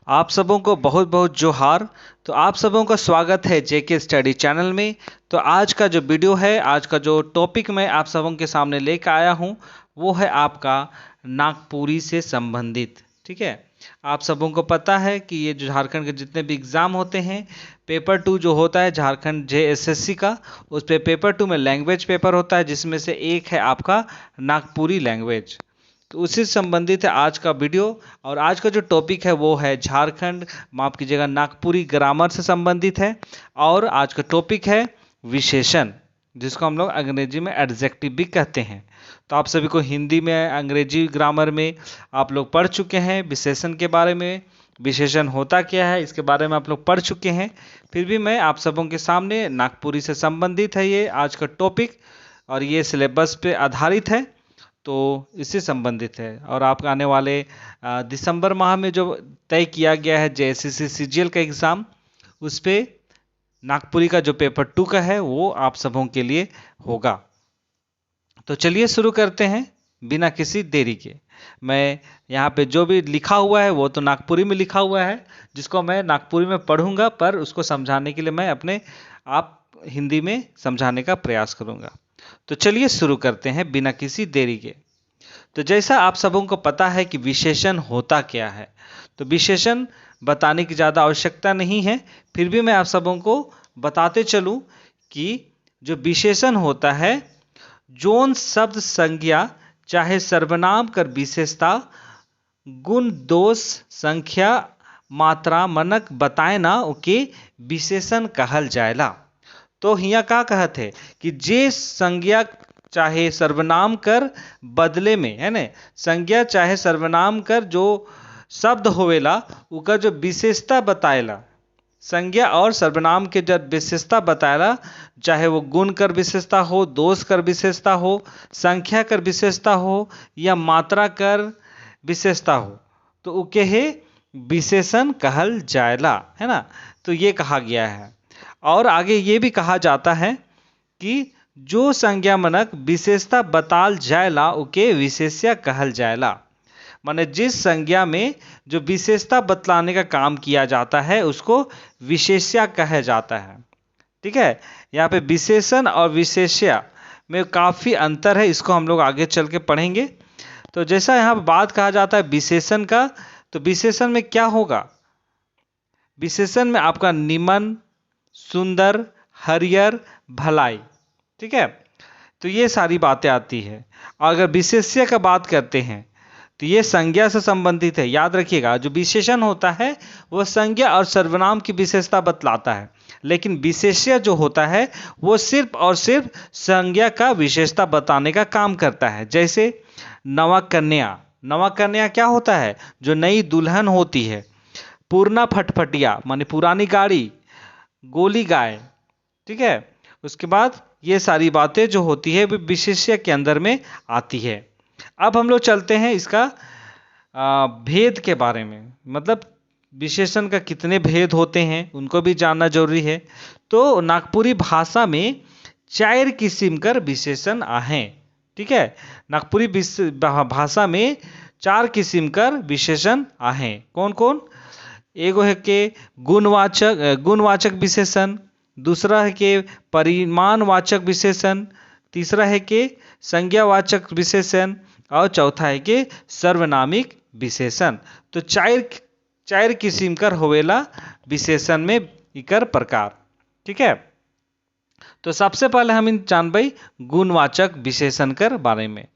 आप सबों को बहुत बहुत जोहार। तो आप सबों का स्वागत है जेके स्टडी चैनल में। तो आज का जो वीडियो है, आज का जो टॉपिक मैं आप सबों के सामने लेकर आया हूँ वो है आपका नागपुरी से संबंधित। ठीक है, आप सबों को पता है कि ये जो झारखंड के जितने भी एग्ज़ाम होते हैं, पेपर 2 जो होता है झारखंड JSSC का, उस पे पेपर 2 में लैंग्वेज पेपर होता है, जिसमें से एक है आपका नागपुरी लैंग्वेज। तो उसी से संबंधित है आज का वीडियो। और आज का जो टॉपिक है वो है झारखंड, माफ कीजिएगा, नागपुरी ग्रामर से संबंधित है। और आज का टॉपिक है विशेषण, जिसको हम लोग अंग्रेजी में एडजेक्टिव भी कहते हैं। तो आप सभी को हिंदी में, अंग्रेजी ग्रामर में आप लोग पढ़ चुके हैं विशेषण के बारे में। विशेषण होता क्या है इसके बारे में आप लोग पढ़ चुके हैं। फिर भी मैं आप सबों के सामने नागपुरी से संबंधित है ये आज का टॉपिक, और ये सिलेबस पे आधारित है, तो इससे संबंधित है। और आपका आने वाले दिसंबर माह में जो तय किया गया है JSSC CGL का एग्ज़ाम, उस पे नागपुरी का जो पेपर 2 का है वो आप सबों के लिए होगा। तो चलिए शुरू करते हैं बिना किसी देरी के। मैं यहाँ पे जो भी लिखा हुआ है वो तो नागपुरी में लिखा हुआ है, जिसको मैं नागपुरी में पढ़ूंगा, पर उसको समझाने के लिए मैं अपने आप हिंदी में समझाने का प्रयास करूंगा। तो चलिए शुरू करते हैं बिना किसी देरी के। तो जैसा आप सबों को पता है कि विशेषण होता क्या है, तो विशेषण बताने की ज़्यादा आवश्यकता नहीं है, फिर भी मैं आप सबों को बताते चलूं कि जो विशेषण होता है, जोन शब्द संज्ञा चाहे सर्वनाम कर विशेषता गुण दोष संख्या मात्रा मनक बताए ना ओके विशेषण कहल जाएला। तो हिया का कहत है कि जे संज्ञा चाहे सर्वनाम कर बदले में, है ना, संज्ञा चाहे सर्वनाम कर जो शब्द होवेला उका जो विशेषता बताएला, संज्ञा और सर्वनाम के जब विशेषता बताएला, चाहे वो गुण कर विशेषता हो, दोष कर विशेषता हो, संख्या कर विशेषता हो या मात्रा कर विशेषता हो, तो उके है विशेषण कहल जाएला, है ना। तो ये कहा गया है। और आगे ये भी कहा जाता है कि जो संज्ञा मनक विशेषता बताल जाएला उके विशेष्य कहल जाएला। माने जिस संज्ञा में जो विशेषता बतलाने का काम किया जाता है उसको विशेष्य कहा जाता है। ठीक है, यहाँ पे विशेषण और विशेष्य में काफ़ी अंतर है, इसको हम लोग आगे चल के पढ़ेंगे। तो जैसा यहाँ पे बात कहा जाता है विशेषण का, तो विशेषण में क्या होगा? विशेषण में आपका निमन, सुंदर, हरियर, भलाई, ठीक है, तो ये सारी बातें आती है। और अगर विशेष्य का बात करते हैं तो ये संज्ञा से संबंधित है। याद रखिएगा, जो विशेषण होता है वो संज्ञा और सर्वनाम की विशेषता बतलाता है, लेकिन विशेष्य जो होता है वो सिर्फ और सिर्फ संज्ञा का विशेषता बताने का काम करता है। जैसे नवा कन्या, नवा कन्या क्या होता है? जो नई दुल्हन होती है। पूर्णा फटफटिया माने पुरानी गाड़ी, गोली गाय, ठीक है। उसके बाद ये सारी बातें जो होती है वो विशेष्य के अंदर में आती है। अब हम लोग चलते हैं इसका भेद के बारे में, मतलब विशेषण का कितने भेद होते हैं उनको भी जानना जरूरी है। तो नागपुरी भाषा में 4 किस्म कर विशेषण आहे। ठीक है, नागपुरी भाषा में 4 किस्म कर विशेषण आहे। कौन कौन? एगो है के गुणवाचक विशेषण, दूसरा है कि परिमाणवाचक विशेषण, तीसरा है कि संज्ञावाचक विशेषण, और चौथा है कि सर्वनामिक विशेषण। तो 4 किस्म कर होवेला विशेषण में इकर प्रकार। ठीक है, तो सबसे पहले हम इन जानबई गुणवाचक विशेषण कर बारे में।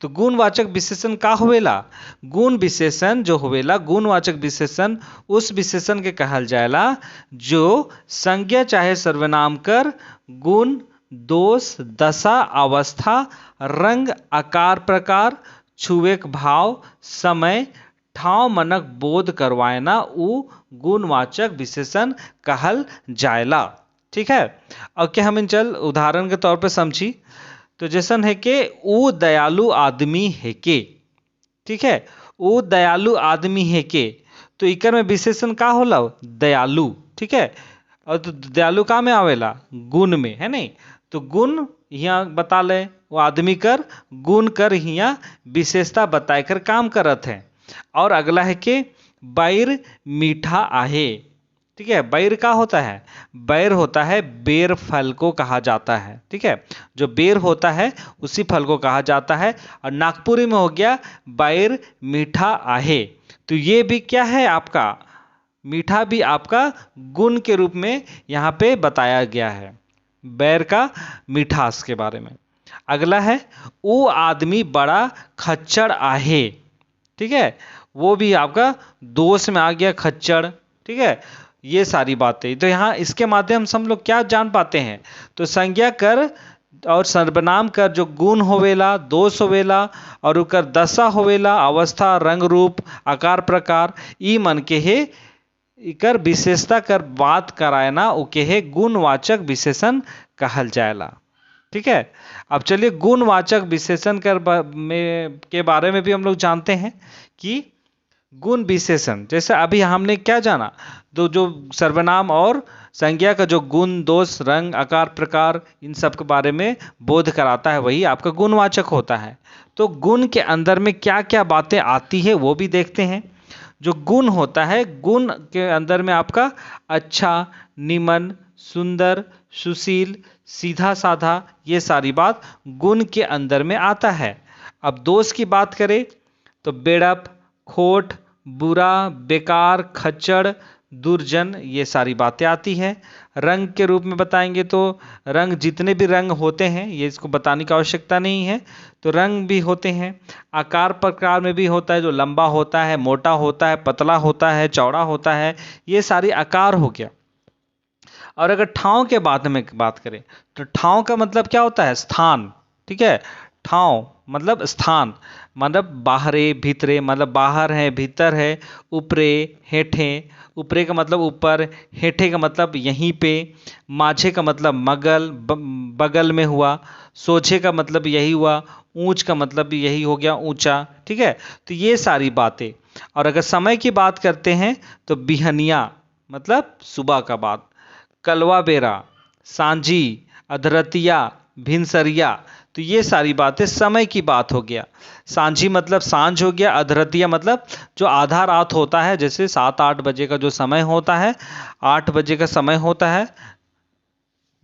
तो गुणवाचक विशेषण का होवेला? गुण विशेषण जो होवेला, गुणवाचक विशेषण उस विशेषण के कहल जाएला जो संज्ञा चाहे सर्वनाम कर गुण, दोष, दशा, अवस्था, रंग, आकार, प्रकार, छुएक भाव, समय, ठाव मनक बोध करवाएना उ गुणवाचक विशेषण कहल जाएला। ठीक है, और क्या हम इन चल उदाहरण के तौर पर समझी। तो जैसन है कि वो दयालु आदमी है के, ठीक है, वो दयालु आदमी है के, तो इकर में विशेषण का होला? दयालु। ठीक है, और तो दयालु का में आवेला? गुण में, है नहीं। तो गुण यहाँ बता ले, वो आदमी कर गुण कर यहाँ विशेषता बताए कर काम करत है। और अगला है कि बैर मीठा आहे। ठीक है, बैर का होता है, बैर होता है बेर फल को कहा जाता है। ठीक है, जो बेर होता है उसी फल को कहा जाता है। और नागपुरी में हो गया बैर मीठा आहे। तो ये भी क्या है आपका, मीठा भी आपका गुण के रूप में यहाँ पे बताया गया है, बैर का मिठास के बारे में। अगला है वो आदमी बड़ा खच्चड़ आहे। ठीक है, वो भी आपका दोष में आ गया, खच्चड़। ठीक है, ये सारी बातें तो यहाँ इसके माध्यम से हम लोग क्या जान पाते हैं, तो संज्ञा कर और सर्वनाम कर जो गुण होवेला, दोष होवेला और उकर दशा होवेला, अवस्था, रंग, रूप, आकार, प्रकार, ई मन के हे इकर विशेषता कर बात करायना उके हे गुणवाचक विशेषण कहल जाएला। ठीक है, अब चलिए गुणवाचक विशेषण के बारे में भी हम लोग जानते हैं कि गुण विशेषण, जैसे अभी हमने क्या जाना, तो जो सर्वनाम और संज्ञा का जो गुण, दोष, रंग, आकार, प्रकार, इन सब के बारे में बोध कराता है, वही आपका गुणवाचक होता है। तो गुण के अंदर में क्या क्या बातें आती है वो भी देखते हैं। जो गुण होता है, गुण के अंदर में आपका अच्छा, निमन, सुंदर, सुशील, सीधा साधा, ये सारी बात गुण के अंदर में आता है। अब दोष की बात करें तो बेड़प, खोट, बुरा, बेकार, खच्चड़, दुर्जन, ये सारी बातें आती हैं। रंग के रूप में बताएंगे तो रंग, जितने भी रंग होते हैं ये इसको बताने की आवश्यकता नहीं है, तो रंग भी होते हैं। आकार प्रकार में भी होता है, जो लंबा होता है, मोटा होता है, पतला होता है, चौड़ा होता है, ये सारी आकार हो गया। और अगर ठाव के बाद में बात करें तो ठाव का मतलब क्या होता है, स्थान। ठीक है, ठाव मतलब स्थान, मतलब बाहरे, भीतरे, मतलब बाहर है, भीतर है, ऊपरे, हेठे, ऊपरे का मतलब ऊपर, हेठे का मतलब यहीं पे, माझे का मतलब मगल, बगल में हुआ, सोझे का मतलब यही हुआ, ऊंच का मतलब भी यही हो गया, ऊंचा। ठीक है, तो ये सारी बातें। और अगर समय की बात करते हैं तो बिहनिया मतलब सुबह का बात, कलवा बेरा, सांझी, अधरतिया, भिनसरिया, तो ये सारी बातें समय की बात हो गया। सांझी मतलब सांझ हो गया, अधरतिया मतलब जो आधा रात होता है, जैसे 7-8 बजे का जो समय होता है, 8 बजे का समय होता है,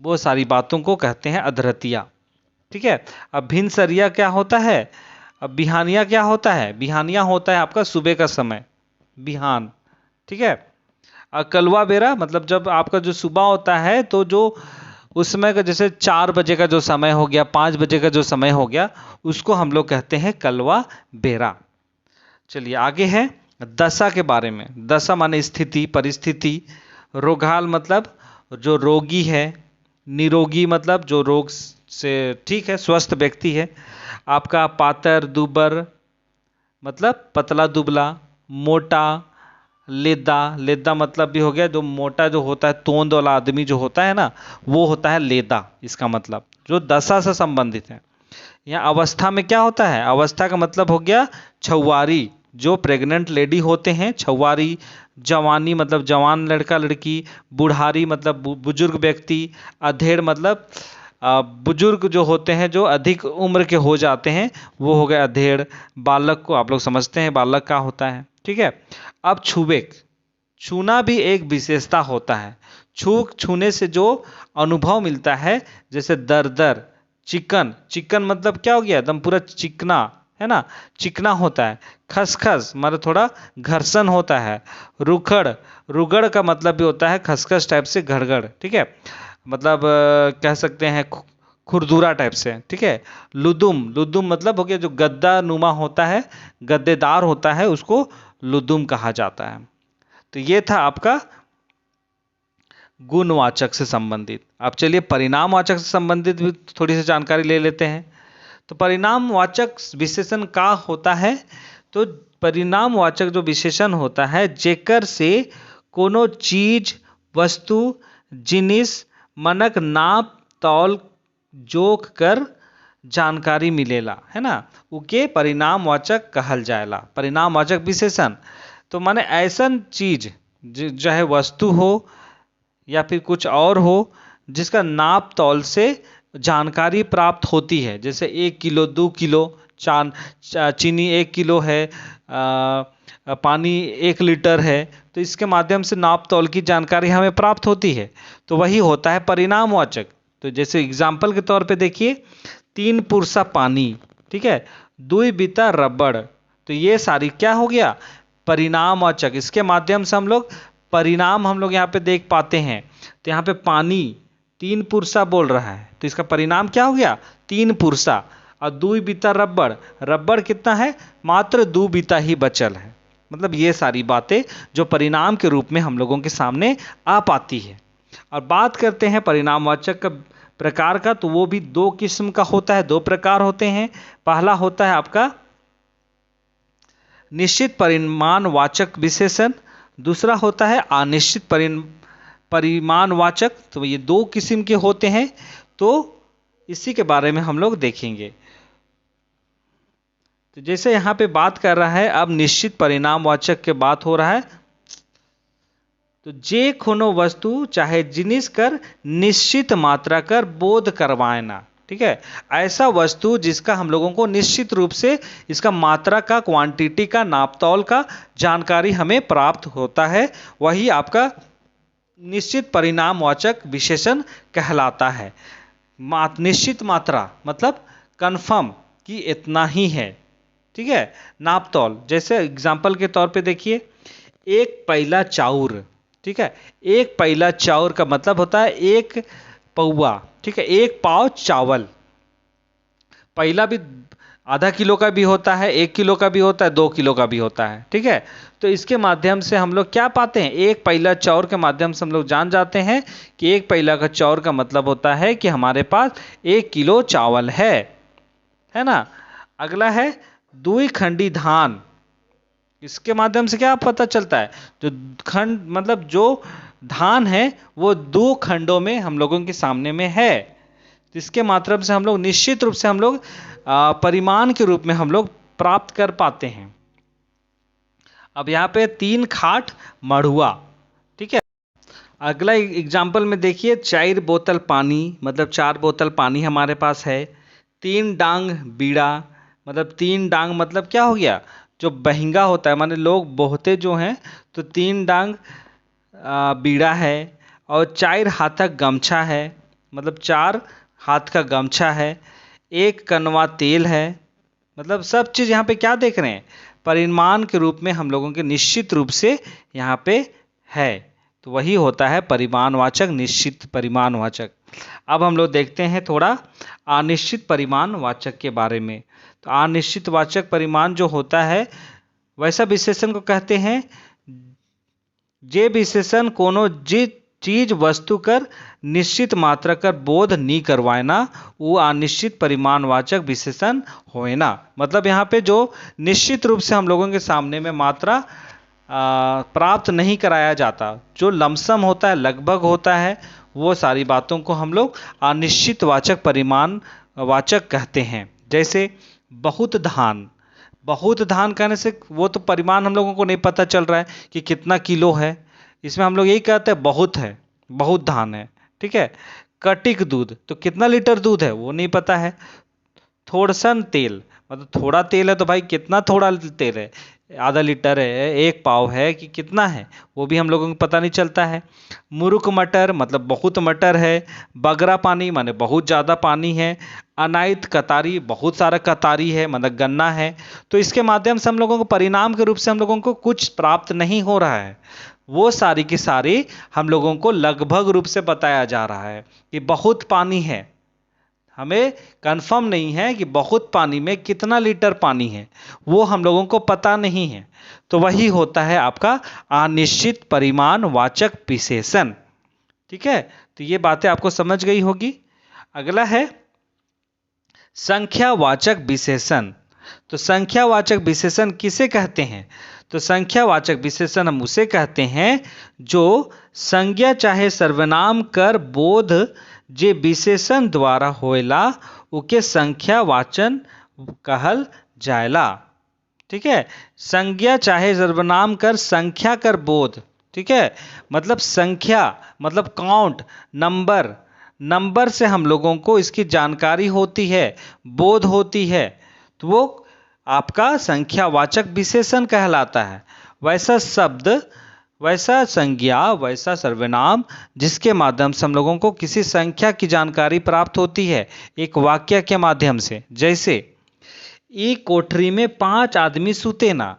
वो सारी बातों को कहते हैं अधरतिया। ठीक है, अब भिनसरिया क्या होता है, अब बिहानिया क्या होता है, बिहानिया होता है आपका सुबह का समय, बिहान। ठीक है, कलवा बेरा मतलब जब आपका जो सुबह होता है, तो जो उस समय का जैसे 4 बजे का जो समय हो गया, 5 बजे का जो समय हो गया, उसको हम लोग कहते हैं कलवा बेरा। चलिए आगे है दशा के बारे में। दशा माने स्थिति, परिस्थिति। रोगाल मतलब जो रोगी है, निरोगी मतलब जो रोग से ठीक है, स्वस्थ व्यक्ति है। आपका पातर, दुबर मतलब पतला दुबला, मोटा, लेदा, लेदा मतलब भी हो गया जो मोटा जो होता है, तोंद वाला आदमी जो होता है ना, वो होता है लेदा, इसका मतलब जो दशा से संबंधित है। यहाँ अवस्था में क्या होता है, अवस्था का मतलब हो गया छुआरी, जो प्रेग्नेंट लेडी होते हैं, छुआरी। जवानी मतलब जवान लड़का लड़की। बुढ़ारी मतलब बुजुर्ग व्यक्ति। अधेड़ मतलब बुजुर्ग जो होते हैं, जो अधिक उम्र के हो जाते हैं, वो हो गए अधेड़। बालक को आप लोग समझते हैं बालक का होता है। ठीक है, अब छुबेक, छूना भी एक विशेषता होता है। छूने से जो अनुभव मिलता है, जैसे दर दर, चिकन, चिकन मतलब क्या हो गया, एकदम पूरा चिकना है ना, चिकना होता है। खसखस मतलब थोड़ा घर्षण होता है। रुखड़, रुगड़ का मतलब भी होता है खसखस टाइप से, घड़गड़। ठीक है, मतलब कह सकते हैं खुरदुरा टाइप से। ठीक है, लुदुम, लुदुम मतलब हो गया जो गद्दा नुमा होता है, गद्देदार होता है, उसको लुदुम कहा जाता है। तो ये था आपका गुणवाचक से संबंधित। अब चलिए परिणामवाचक से संबंधित भी थोड़ी सी जानकारी ले लेते हैं। तो परिणामवाचक विशेषण का होता है, तो परिणामवाचक जो विशेषण होता है, जेकर से कोनो चीज, वस्तु, जिनिस, मनक नाप तौल जोख कर जानकारी मिलेला, है ना, उके परिणामवाचक कहल जाएला, परिणामवाचक विशेषण। तो माने ऐसन चीज चाहे वस्तु हो या फिर कुछ और हो, जिसका नाप तौल से जानकारी प्राप्त होती है, जैसे 1 किलो, 2 किलो चीनी 1 किलो है, पानी 1 लीटर है, तो इसके माध्यम से नाप तौल की जानकारी हमें प्राप्त होती है। तो वही होता है परिणामवाचक। तो जैसे एग्जाम्पल के तौर पे देखिए, 3 पुरसा पानी, ठीक है, 2 बीता रबड़, तो ये सारी क्या हो गया, परिणामवाचक। इसके माध्यम से हम लोग परिणाम हम लोग यहाँ पे देख पाते हैं। तो यहाँ पे पानी 3 पुरसा बोल रहा है, तो इसका परिणाम क्या हो गया, 3 पुरसा। और 2 बीता रबड़, रबड़ कितना है, मात्र 2 बीता ही बचल है। मतलब ये सारी बातें जो परिणाम के रूप में हम लोगों के सामने आ पाती है। और बात करते हैं परिणामवाचक का प्रकार का, तो वो भी 2 किस्म का होता है, 2 प्रकार होते हैं। पहला होता है आपका निश्चित परिमाणवाचक विशेषण, दूसरा होता है अनिश्चित परिमाणवाचक। तो ये 2 किस्म के होते हैं, तो इसी के बारे में हम लोग देखेंगे। तो जैसे यहाँ पे बात कर रहा है, अब निश्चित परिणामवाचक के बात हो रहा है। तो जे कोनो वस्तु चाहे जिनिस कर निश्चित मात्रा कर बोध करवाना, ठीक है, ऐसा वस्तु जिसका हम लोगों को निश्चित रूप से इसका मात्रा का, क्वांटिटी का, नापतौल का जानकारी हमें प्राप्त होता है, वही आपका निश्चित परिणामवाचक विशेषण कहलाता है। निश्चित मात्रा मतलब कंफर्म कि इतना ही है, ठीक है। नापतौल, जैसे एग्जाम्पल के तौर पे देखिए, 1 पैला चाउर, ठीक है, 1 पैला चाउर का मतलब होता है 1 पौवा, ठीक है, 1 पाव चावल। पैला भी आधा किलो का भी होता है, 1 किलो का भी होता है, 2 किलो का भी होता है, ठीक है। तो इसके माध्यम से हम लोग क्या पाते हैं, 1 पैला चाउर के माध्यम से हम लोग जान जाते हैं कि 1 पैला का चाउर का मतलब होता है कि हमारे पास 1 किलो चावल है ना। अगला है 2 खंडी धान। इसके माध्यम से क्या पता चलता है, जो खंड मतलब जो धान है वो 2 खंडों में हम लोगों के सामने में है। इसके माध्यम से हम लोग निश्चित रूप से हम लोग परिमाण के रूप में हम लोग प्राप्त कर पाते हैं। अब यहाँ पे 3 खाट मड़ुआ, ठीक है। अगला एग्जाम्पल में देखिए, 4 बोतल पानी, मतलब 4 बोतल पानी हमारे पास है। 3 डांग बीड़ा, मतलब 3 डांग मतलब क्या हो गया, जो बहिंगा होता है, माने लोग बोहते जो हैं, तो 3 डांग बीड़ा है। और 4 हाथक गमछा है, मतलब 4 हाथ का गमछा है। 1 कनवा तेल है। मतलब सब चीज़ यहाँ पे क्या देख रहे हैं, परिमाण के रूप में हम लोगों के निश्चित रूप से यहाँ पे है। तो वही होता है परिमाणवाचक, निश्चित परिमाणवाचक। अब हम लोग देखते हैं थोड़ा अनिश्चित परिमाणवाचक के बारे में। तो अनिश्चित वाचक परिमाण जो होता है, वैसा विशेषण को कहते हैं जे विशेषण कोनो जी चीज वस्तु कर निश्चित मात्रा कर बोध नी करवाना, वो अनिश्चित परिमाणवाचक विशेषण होना। मतलब यहाँ पे जो निश्चित रूप से हम लोगों के सामने में मात्रा प्राप्त नहीं कराया जाता, जो लमसम होता है, लगभग होता है, वो सारी बातों को हम लोग अनिश्चित वाचक परिमाण वाचक कहते हैं। जैसे बहुत धान, बहुत धान कहने से वो तो परिमाण हम लोगों को नहीं पता चल रहा है कि कितना किलो है, इसमें हम लोग यही कहते हैं बहुत है, बहुत धान है, ठीक है। कटिक दूध, तो कितना लीटर दूध है वो नहीं पता है। थोड़सन तेल, मतलब थोड़ा तेल है, तो भाई कितना थोड़ा तेल है, आधा लीटर है, 1 पाव है कि कितना है, वो भी हम लोगों को पता नहीं चलता है। मुरुक मटर मतलब बहुत मटर है। बगरा पानी माने बहुत ज़्यादा पानी है। अनायत कतारी, बहुत सारा कतारी है, मतलब गन्ना है। तो इसके माध्यम से हम लोगों को परिणाम के रूप से हम लोगों को कुछ प्राप्त नहीं हो रहा है, वो सारी की सारी हम लोगों को लगभग रूप से बताया जा रहा है कि बहुत पानी है। हमें कंफर्म नहीं है कि बहुत पानी में कितना लीटर पानी है, वो हम लोगों को पता नहीं है। तो वही होता है आपका अनिश्चित परिमाणवाचक विशेषण, ठीक है। तो ये बातें आपको समझ गई होगी। अगला है संख्यावाचक विशेषण। तो संख्यावाचक विशेषण किसे कहते हैं, तो संख्यावाचक विशेषण हम उसे कहते हैं जो संज्ञा चाहे सर्वनाम कर बोध जे विशेषण द्वारा होएला, उके संख्यावाचन कहल जाएला, ठीक है। संज्ञा चाहे सर्वनाम कर संख्या कर बोध, ठीक है, मतलब संख्या मतलब काउंट, नंबर, नंबर से हम लोगों को इसकी जानकारी होती है, बोध होती है। तो वो आपका संख्यावाचक विशेषण कहलाता है। वैसा शब्द, वैसा संज्ञा, वैसा सर्वनाम जिसके माध्यम से हम लोगों को किसी संख्या की जानकारी प्राप्त होती है एक वाक्य के माध्यम से। जैसे एक कोठरी में 5 आदमी सूते ना,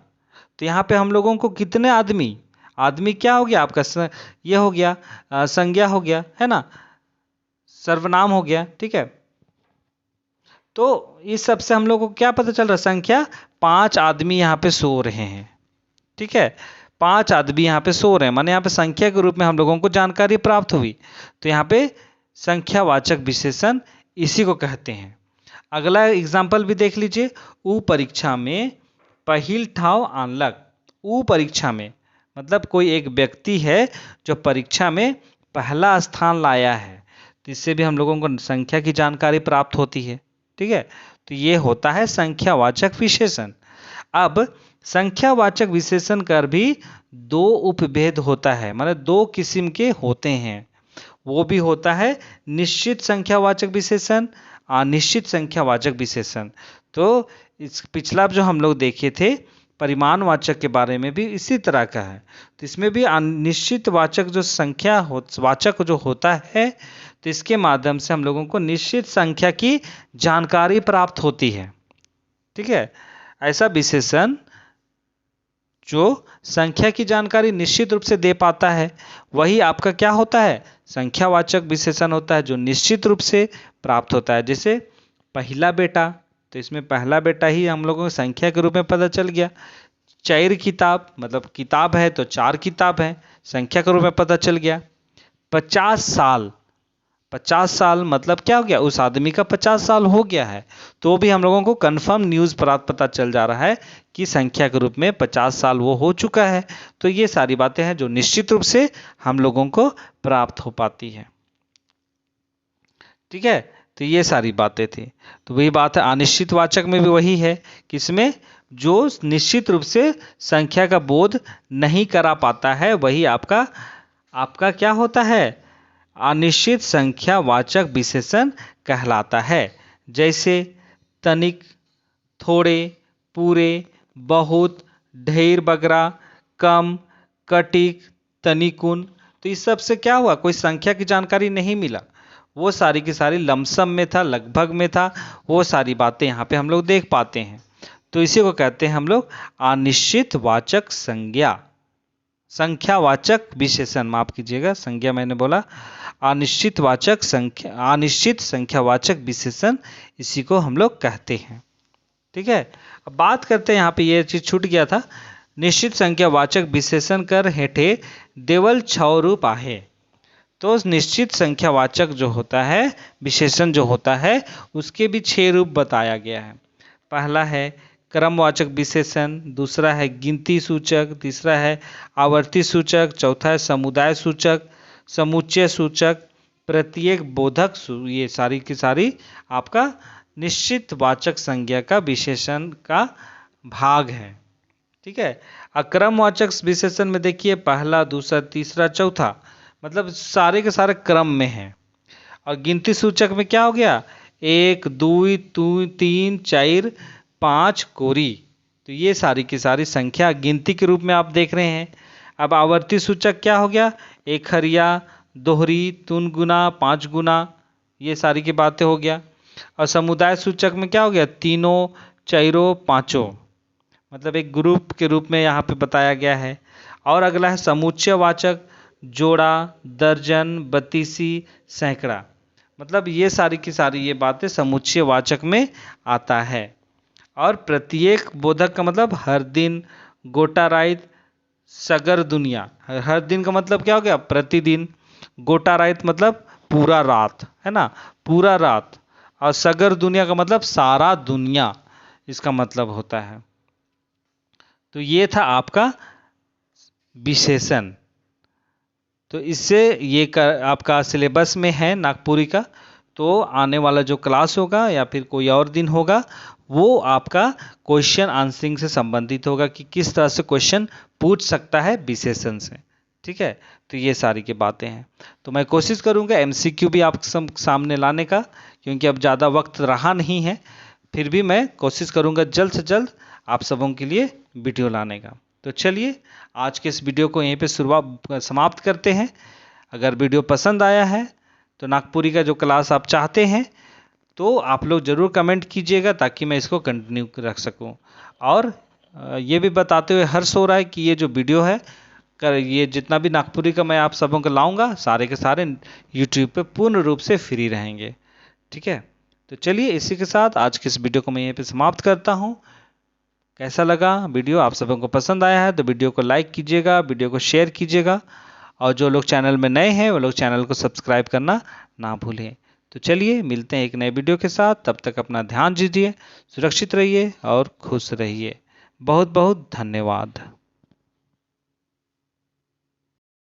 तो यहाँ पे हम लोगों को कितने आदमी, आदमी क्या हो गया आपका, ये हो गया संज्ञा हो गया, है ना, सर्वनाम हो गया, ठीक है। तो इस सब से हम लोग को क्या पता चल रहा है, संख्या 5 आदमी यहाँ पे सो रहे हैं, ठीक है। 5 आदमी यहाँ पे सो रहे हैं, माने यहाँ पे संख्या के रूप में हम लोगों को जानकारी प्राप्त हुई। तो यहाँ पे संख्यावाचक विशेषण इसी को कहते हैं। अगला एग्जाम्पल भी देख लीजिए। ऊ परीक्षा में पहिल ठाव आनलक। ऊ परीक्षा में मतलब कोई एक व्यक्ति है जो परीक्षा में पहला स्थान लाया है, तो इससे भी हम लोगों को संख्या की जानकारी प्राप्त होती है, ठीक है। तो ये होता है संख्यावाचक विशेषण। अब संख्यावाचक विशेषण कर भी 2 उपभेद होता है, मतलब 2 किस्म के होते हैं। वो भी होता है निश्चित संख्यावाचक विशेषण, अनिश्चित संख्यावाचक विशेषण। तो इस पिछला जो हम लोग देखे थे परिमाणवाचक के बारे में भी इसी तरह का है। तो इसमें भी अनिश्चित वाचक जो वाचक जो होता है, तो इसके माध्यम से हम लोगों को निश्चित संख्या की जानकारी प्राप्त होती है, ठीक है। ऐसा विशेषण जो संख्या की जानकारी निश्चित रूप से दे पाता है, वही आपका क्या होता है, संख्यावाचक विशेषण होता है, जो निश्चित रूप से प्राप्त होता है। जैसे पहला बेटा, तो इसमें पहला बेटा ही हम लोगों को संख्या के रूप में पता चल गया। चार किताब, मतलब किताब है तो 4 किताब है, संख्या के रूप में पता चल गया। 50 साल, 50 साल मतलब क्या हो गया, उस आदमी का 50 साल हो गया है, तो भी हम लोगों को कंफर्म न्यूज़ पता चल जा रहा है कि संख्या के रूप में 50 साल वो हो चुका है। तो ये सारी बातें हैं जो निश्चित रूप से हम लोगों को प्राप्त हो पाती है, ठीक है। तो ये सारी बातें थी। तो वही बात है अनिश्चित वाचक में भी वही है कि इसमें जो निश्चित रूप से संख्या का बोध नहीं करा पाता है, वही आपका क्या होता है, अनिश्चित संख्यावाचक विशेषण कहलाता है। जैसे तनिक, थोड़े, पूरे, बहुत, ढेर बगरा, कम, कटिक, तनिकुन। तो इस सब से क्या हुआ, कोई संख्या की जानकारी नहीं मिला, वो सारी की सारी लमसम में था, लगभग में था, वो सारी बातें यहाँ पे हम लोग देख पाते हैं। तो इसी को कहते हैं हम लोग अनिश्चित वाचक संज्ञा, संख्यावाचक विशेषण, माफ कीजिएगा संज्ञा मैंने बोला, अनिश्चित संख्यावाचक विशेषण, इसी को हम लोग कहते हैं, ठीक है। अब बात करते हैं, यहाँ पे ये चीज छूट गया था, निश्चित संख्यावाचक विशेषण कर हेठे देवल 6 रूप आहे। तो निश्चित संख्यावाचक जो होता है विशेषण जो होता है, उसके भी 6 रूप बताया गया है। पहला है क्रमवाचक विशेषण, दूसरा है गिनती सूचक, तीसरा है आवर्ती सूचक, चौथा है समुदाय सूचक, समुच्चय सूचक, प्रत्येक बोधक ये सारी की सारी आपका निश्चित वाचक संज्ञा का विशेषण का भाग है, ठीक है। अक्रमवाचक विशेषण में देखिए पहला, दूसरा, तीसरा, चौथा, मतलब सारे के सारे क्रम में हैं। और गिनती सूचक में क्या हो गया, 1 2 3 4 5 कोरी, तो ये सारी की सारी संख्या गिनती के रूप में आप देख रहे हैं। अब आवर्ती सूचक क्या हो गया, 1 हरिया, दोहरी, 3 गुना, 5 गुना, ये सारी की बातें हो गया। और समुदाय सूचक में क्या हो गया, 3 4 5, मतलब एक ग्रुप के रूप में यहाँ पे बताया गया है। और अगला है समुच्चय वाचक, जोड़ा, दर्जन, बत्तीसी, सैकड़ा, मतलब ये सारी की सारी ये बातें समुच्चय वाचक में आता है। और प्रत्येक बोधक का मतलब हर दिन, गोटा राइत, सगर दुनिया, हर दिन का मतलब क्या हो गया, प्रतिदिन, गोटा राइत मतलब पूरा रात, है ना, पूरा रात, और सगर दुनिया का मतलब सारा दुनिया, इसका मतलब होता है। तो ये था आपका विशेषण। तो इससे ये आपका सिलेबस में है नागपुरी का, तो आने वाला जो क्लास होगा या फिर कोई और दिन होगा, वो आपका क्वेश्चन आंसरिंग से संबंधित होगा कि किस तरह से क्वेश्चन पूछ सकता है विशेषण से, ठीक है। तो ये सारी की बातें हैं। तो मैं कोशिश करूंगा एमसीक्यू भी आप सामने लाने का, क्योंकि अब ज़्यादा वक्त रहा नहीं है, फिर भी मैं कोशिश करूँगा जल्द से जल्द आप सबों के लिए वीडियो लाने का। तो चलिए आज के इस वीडियो को यहीं पे समाप्त करते हैं। अगर वीडियो पसंद आया है तो नागपुरी का जो क्लास आप चाहते हैं तो आप लोग ज़रूर कमेंट कीजिएगा ताकि मैं इसको कंटिन्यू रख सकूं। और ये भी बताते हुए हर्ष हो रहा है कि ये जो वीडियो है ये जितना भी नागपुरी का मैं आप सबों को लाऊंगा सारे के सारे यूट्यूब पे पूर्ण रूप से फ्री रहेंगे। ठीक है, तो चलिए इसी के साथ आज के इस वीडियो को मैं यहीं पे समाप्त करता हूँ। कैसा लगा वीडियो, आप सबों को पसंद आया है तो वीडियो को लाइक कीजिएगा, वीडियो को शेयर कीजिएगा, और जो लोग चैनल में नए हैं वो लोग चैनल को सब्सक्राइब करना ना भूलें। तो चलिए मिलते हैं एक नए वीडियो के साथ, तब तक अपना ध्यान दीजिए, सुरक्षित रहिए और खुश रहिए। बहुत बहुत धन्यवाद।